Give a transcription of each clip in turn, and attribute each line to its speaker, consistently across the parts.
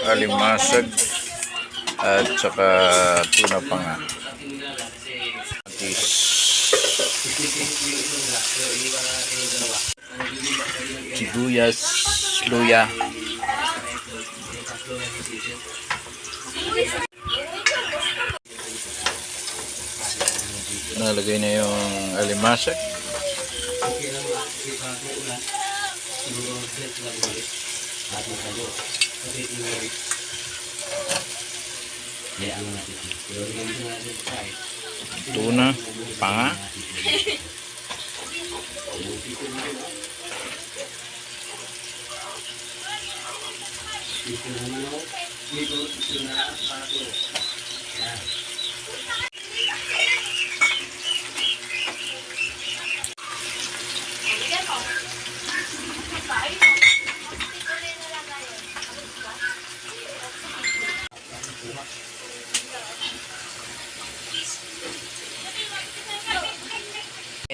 Speaker 1: alimasag at saka tuna pa nga. Sibuyas, luya. Nalagay na yung alimasag. Tuna, panga.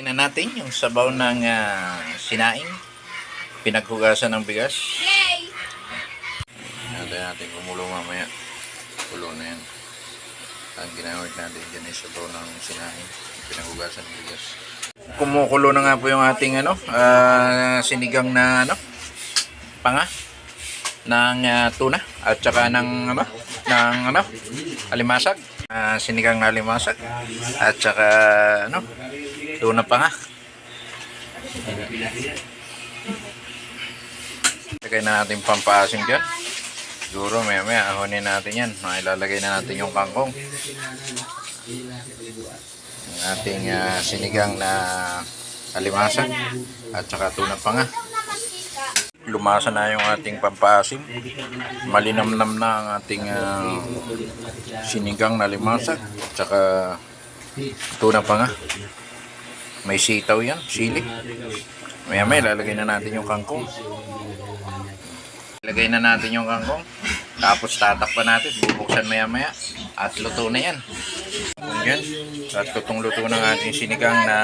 Speaker 1: Na natin yung sabaw ng sinaing, pinaghugasan ng bigas. Natin natin kumulo mamaya. Kulo na yan. Ang ginamit natin dyan ay sabaw ng sinaing, pinaghugasan ng bigas. Kumukulo na nga po yung ating sinigang na panga ng tuna at saka ng alimasag. Sinigang na alimasag at saka tuna pa nga. Lagay na natin pampaasim dyan. Siguro maya ahonin natin yan. Ilalagay na natin yung kangkong. Yung ating sinigang na alimasag at saka tuna pa nga. Lumasa na yung ating pampaasim. Malinamnam na ang ating sinigang na alimasag at saka tuna pa nga. May sitaw yan, sili. Maya ilalagay na natin yung kangkong. Ilagay na natin yung kangkong. Tapos tatakpan natin, bubuksan maya at luto na yan. Yan. At lutong-luto ng ating sinigang na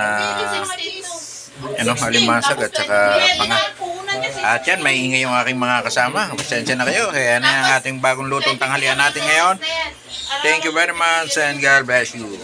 Speaker 1: alimasag at saka panga. At yan, maingay yung aking mga kasama. Pasensya na kayo. Kaya na ang ating bagong lutong tanghalian natin ngayon. Thank you very much and God bless you.